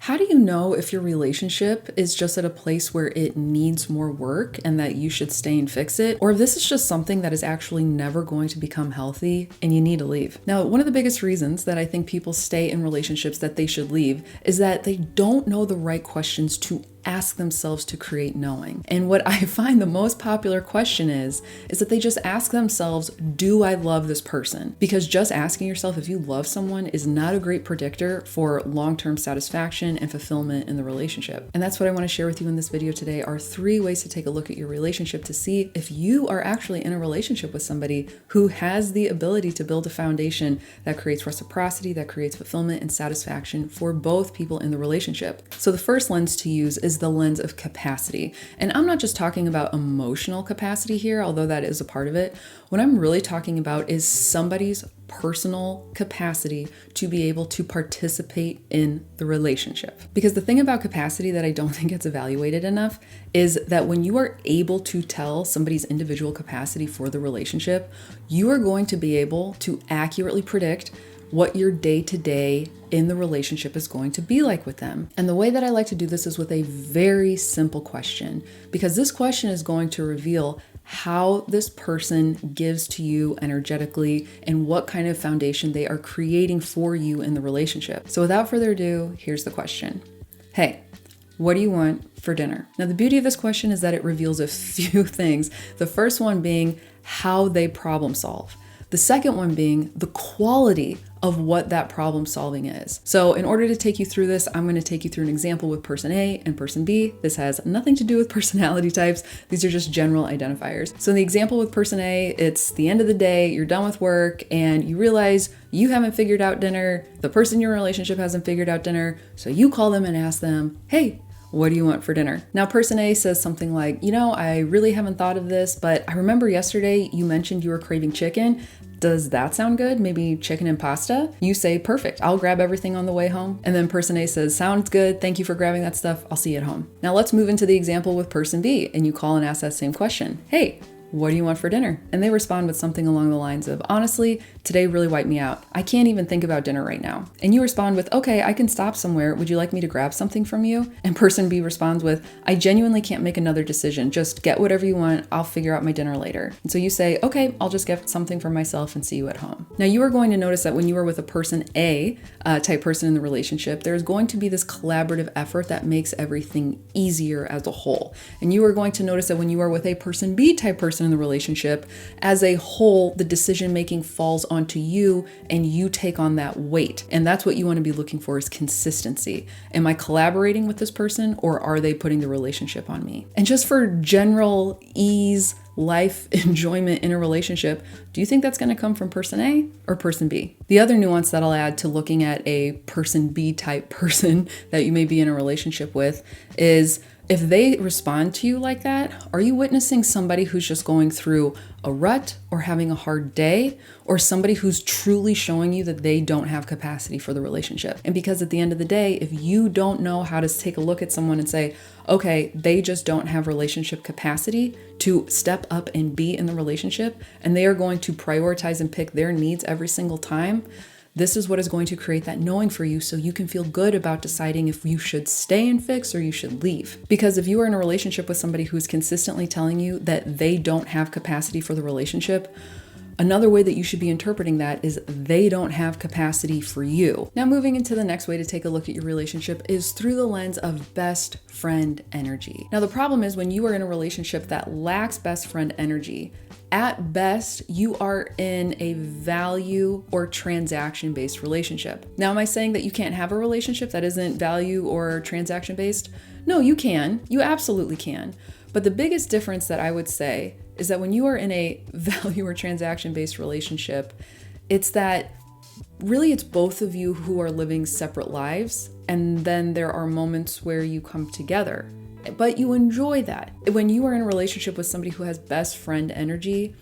How do you know if your relationship is just at a place where it needs more work and that you should stay and fix it? Or if this is just something that is actually never going to become healthy and you need to leave? Now, one of the biggest reasons that I think people stay in relationships that they should leave is that they don't know the right questions to ask themselves to create knowing. And what I find the most popular question is that they just ask themselves, do I love this person? Because just asking yourself if you love someone is not a great predictor for long-term satisfaction and fulfillment in the relationship. And that's what I want to share with you in this video today are 3 ways to take a look at your relationship to see if you are actually in a relationship with somebody who has the ability to build a foundation that creates reciprocity, that creates fulfillment and satisfaction for both people in the relationship. So the first lens to use is the lens of capacity. And I'm not just talking about emotional capacity here, although that is a part of it. What I'm really talking about is somebody's personal capacity to be able to participate in the relationship. Because the thing about capacity that I don't think gets evaluated enough is that when you are able to tell somebody's individual capacity for the relationship, you are going to be able to accurately predict what your day-to-day in the relationship is going to be like with them. And the way that I like to do this is with a very simple question, because this question is going to reveal how this person gives to you energetically and what kind of foundation they are creating for you in the relationship. So without further ado, here's the question. Hey, what do you want for dinner? Now, the beauty of this question is that it reveals a few things. The first one being how they problem solve. The second one being the quality of what that problem solving is. So in order to take you through this, I'm going to take you through an example with person A and person B. This has nothing to do with personality types. These are just general identifiers. So in the example with person A, it's the end of the day, you're done with work, and you realize you haven't figured out dinner. The person in your relationship hasn't figured out dinner. So you call them and ask them, hey, what do you want for dinner? Now, person A says something like, I really haven't thought of this, but I remember yesterday you mentioned you were craving chicken. Does that sound good? Maybe chicken and pasta? You say, perfect, I'll grab everything on the way home. And then person A says, sounds good. Thank you for grabbing that stuff. I'll see you at home. Now let's move into the example with person B, and you call and ask that same question. Hey, what do you want for dinner? And they respond with something along the lines of, honestly, today really wiped me out. I can't even think about dinner right now. And you respond with, okay, I can stop somewhere. Would you like me to grab something from you? And person B responds with, I genuinely can't make another decision. Just get whatever you want. I'll figure out my dinner later. And so you say, okay, I'll just get something for myself and see you at home. Now you are going to notice that when you are with a person A type person in the relationship, there's going to be this collaborative effort that makes everything easier as a whole. And you are going to notice that when you are with a person B type person in the relationship, as a whole, the decision making falls onto you and you take on that weight. And that's what you want to be looking for is consistency. Am I collaborating with this person, or are they putting the relationship on me? And just for general ease, life enjoyment in a relationship, do you think that's going to come from person A or person B? The other nuance that I'll add to looking at a person B type person that you may be in a relationship with is, if they respond to you like that, are you witnessing somebody who's just going through a rut or having a hard day, or somebody who's truly showing you that they don't have capacity for the relationship? And because at the end of the day, if you don't know how to take a look at someone and say, okay, they just don't have relationship capacity to step up and be in the relationship, and they are going to prioritize and pick their needs every single time, this is what is going to create that knowing for you so you can feel good about deciding if you should stay and fix or you should leave. Because if you are in a relationship with somebody who's consistently telling you that they don't have capacity for the relationship, another way that you should be interpreting that is they don't have capacity for you. Now, moving into the next way to take a look at your relationship is through the lens of best friend energy. Now, the problem is when you are in a relationship that lacks best friend energy, at best, you are in a value or transaction-based relationship. Now, am I saying that you can't have a relationship that isn't value or transaction-based? No, you can. You absolutely can. But the biggest difference that I would say is that when you are in a value or transaction-based relationship, it's that really it's both of you who are living separate lives, and then there are moments where you come together. But you enjoy that. When you are in a relationship with somebody who has best friend energy,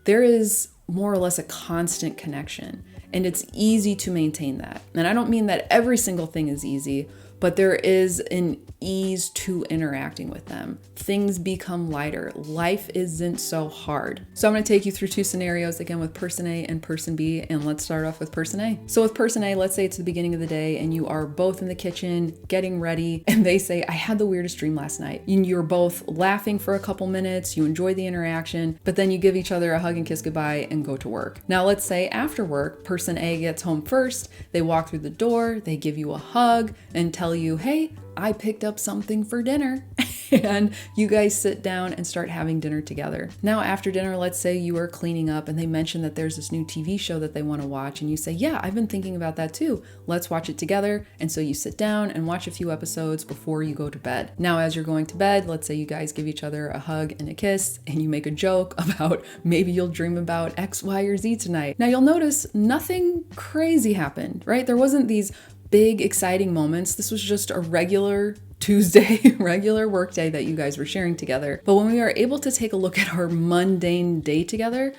there is more or less a constant connection, and it's easy to maintain that. And I don't mean that every single thing is easy, but there is an ease to interacting with them. Things become lighter. Life isn't so hard. So I'm going to take you through two scenarios again with person A and person B, and let's start off with person A. So with person A, let's say it's the beginning of the day and you are both in the kitchen getting ready, and they say, I had the weirdest dream last night. And you're both laughing for a couple minutes, you enjoy the interaction, but then you give each other a hug and kiss goodbye and go to work. Now let's say after work, person A gets home first, they walk through the door, they give you a hug and tell you, hey, I picked up something for dinner. And you guys sit down and start having dinner together. Now after dinner, let's say you are cleaning up and they mention that there's this new TV show that they want to watch, and you say, yeah, I've been thinking about that too. Let's watch it together. And so you sit down and watch a few episodes before you go to bed. Now as you're going to bed, let's say you guys give each other a hug and a kiss, and you make a joke about maybe you'll dream about X, Y, or Z tonight. Now you'll notice nothing crazy happened, right? There wasn't these big exciting moments. This was just a regular Tuesday, regular work day that you guys were sharing together. But when we are able to take a look at our mundane day together,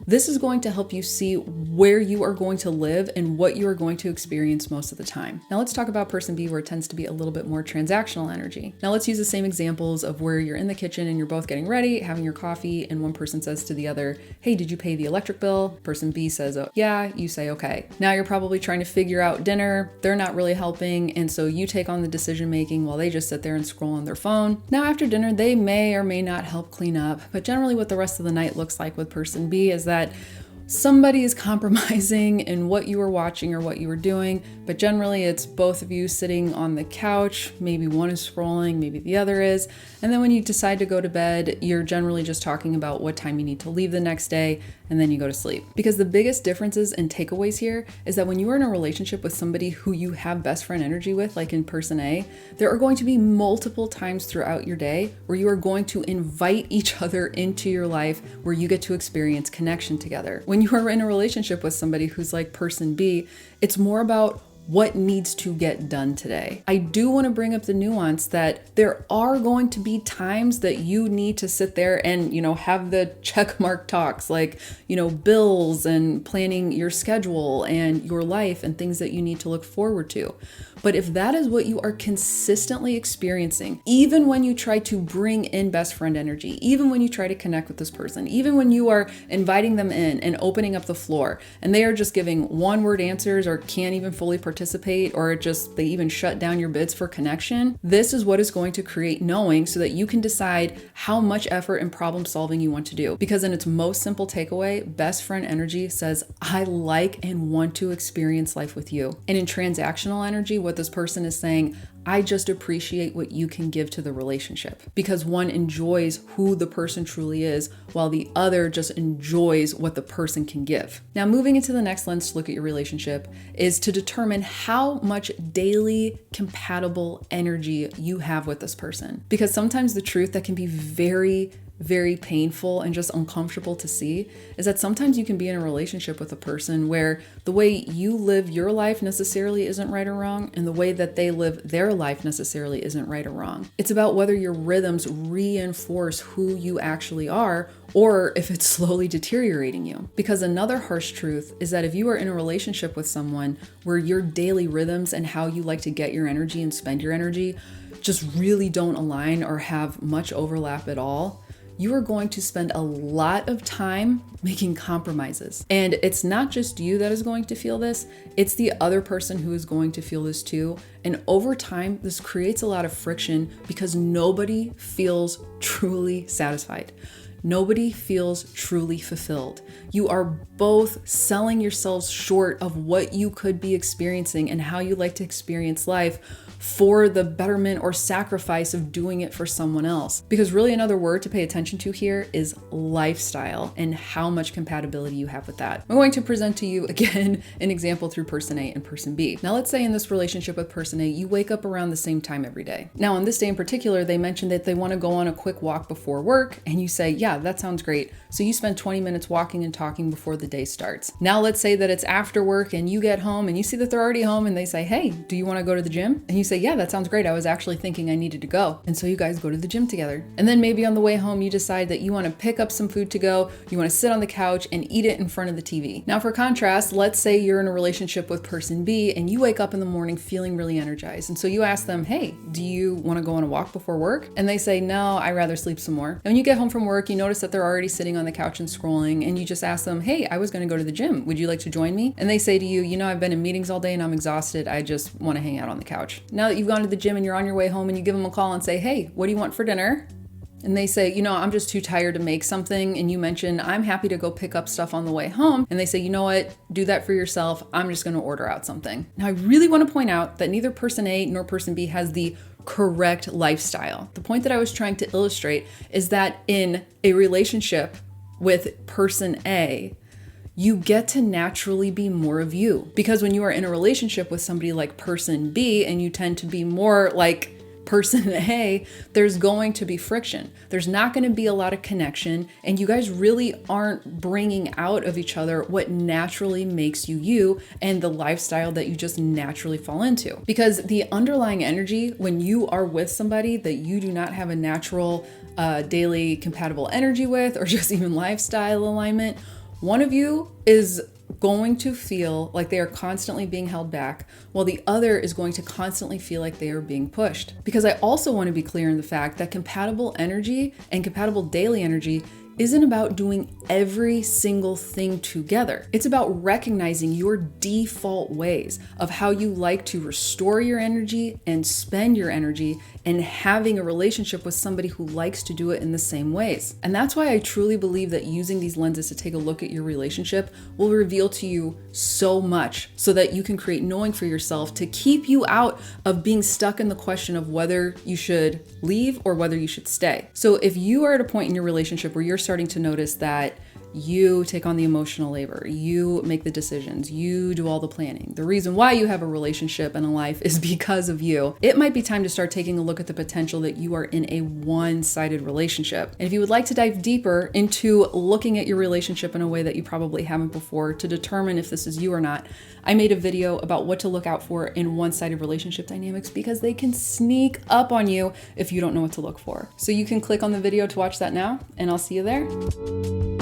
this is going to help you see where you are going to live and what you are going to experience most of the time. Now let's talk about person B, where it tends to be a little bit more transactional energy. Now let's use the same examples of where you're in the kitchen and you're both getting ready, having your coffee, and one person says to the other, hey, did you pay the electric bill? Person B says, oh, yeah, you say, okay. Now you're probably trying to figure out dinner. They're not really helping. And so you take on the decision making while they just sit there and scroll on their phone. Now after dinner, they may or may not help clean up, but generally what the rest of the night looks like with person B is that somebody is compromising in what you were watching or what you were doing, but generally it's both of you sitting on the couch. Maybe one is scrolling, maybe the other is. And then when you decide to go to bed, you're generally just talking about what time you need to leave the next day, and then you go to sleep. Because the biggest differences and takeaways here is that when you are in a relationship with somebody who you have best friend energy with, like in person A, there are going to be multiple times throughout your day where you are going to invite each other into your life, where you get to experience connection together. When you are in a relationship with somebody who's like person B, it's more about what needs to get done today. I do want to bring up the nuance that there are going to be times that you need to sit there and, have the check mark talks, like, bills and planning your schedule and your life and things that you need to look forward to. But if that is what you are consistently experiencing, even when you try to bring in best friend energy, even when you try to connect with this person, even when you are inviting them in and opening up the floor, and they are just giving one-word answers or can't even fully participate, or they even shut down your bids for connection, this is what is going to create knowing so that you can decide how much effort and problem solving you want to do. Because in its most simple takeaway, best friend energy says, I like and want to experience life with you. And in transactional energy, what this person is saying, I just appreciate what you can give to the relationship, because one enjoys who the person truly is while the other just enjoys what the person can give. Now, moving into the next lens to look at your relationship is to determine how much daily compatible energy you have with this person. Because sometimes the truth that can be very painful and just uncomfortable to see is that sometimes you can be in a relationship with a person where the way you live your life necessarily isn't right or wrong, and the way that they live their life necessarily isn't right or wrong. It's about whether your rhythms reinforce who you actually are, or if it's slowly deteriorating you. Because another harsh truth is that if you are in a relationship with someone where your daily rhythms and how you like to get your energy and spend your energy just really don't align or have much overlap at all, you are going to spend a lot of time making compromises. And it's not just you that is going to feel this, it's the other person who is going to feel this too. And over time, this creates a lot of friction because nobody feels truly satisfied. Nobody feels truly fulfilled. You are both selling yourselves short of what you could be experiencing and how you like to experience life for the betterment or sacrifice of doing it for someone else. Because really another word to pay attention to here is lifestyle and how much compatibility you have with that. I'm going to present to you again an example through person A and person B. Now let's say in this relationship with person A, you wake up around the same time every day. Now on this day in particular, they mentioned that they want to go on a quick walk before work, and you say, yeah, that sounds great. So you spend 20 minutes walking and talking before the day starts. Now let's say that it's after work and you get home and you see that they're already home, and they say, hey, do you want to go to the gym? And you say, say, yeah, that sounds great. I was actually thinking I needed to go. And so you guys go to the gym together. And then maybe on the way home, you decide that you want to pick up some food to go. You want to sit on the couch and eat it in front of the TV. Now, for contrast, let's say you're in a relationship with person B and you wake up in the morning feeling really energized. And so you ask them, hey, do you want to go on a walk before work? And they say, no, I'd rather sleep some more. And when you get home from work, you notice that they're already sitting on the couch and scrolling, and you just ask them, hey, I was going to go to the gym. Would you like to join me? And they say to you, you know, I've been in meetings all day and I'm exhausted. I just want to hang out on the couch. Now that you've gone to the gym and you're on your way home, and you give them a call and say, hey, what do you want for dinner? And they say, you know, I'm just too tired to make something. And you mention, I'm happy to go pick up stuff on the way home. And they say, you know what? Do that for yourself. I'm just going to order out something. Now, I really want to point out that neither person A nor person B has the correct lifestyle. The point that I was trying to illustrate is that in a relationship with person A, you get to naturally be more of you. Because when you are in a relationship with somebody like person B and you tend to be more like person A, there's going to be friction. There's not going to be a lot of connection, and you guys really aren't bringing out of each other what naturally makes you you and the lifestyle that you just naturally fall into. Because the underlying energy when you are with somebody that you do not have a natural daily compatible energy with, or just even lifestyle alignment, one of you is going to feel like they are constantly being held back, while the other is going to constantly feel like they are being pushed. Because I also want to be clear in the fact that compatible energy and compatible daily energy isn't about doing every single thing together. It's about recognizing your default ways of how you like to restore your energy and spend your energy, and having a relationship with somebody who likes to do it in the same ways. And that's why I truly believe that using these lenses to take a look at your relationship will reveal to you so much, so that you can create knowing for yourself to keep you out of being stuck in the question of whether you should leave or whether you should stay. So if you are at a point in your relationship where you're starting to notice that you take on the emotional labor, you make the decisions, you do all the planning, the reason why you have a relationship and a life is because of you, it might be time to start taking a look at the potential that you are in a one-sided relationship. And if you would like to dive deeper into looking at your relationship in a way that you probably haven't before to determine if this is you or not, I made a video about what to look out for in one-sided relationship dynamics, because they can sneak up on you if you don't know what to look for. So you can click on the video to watch that now, and I'll see you there.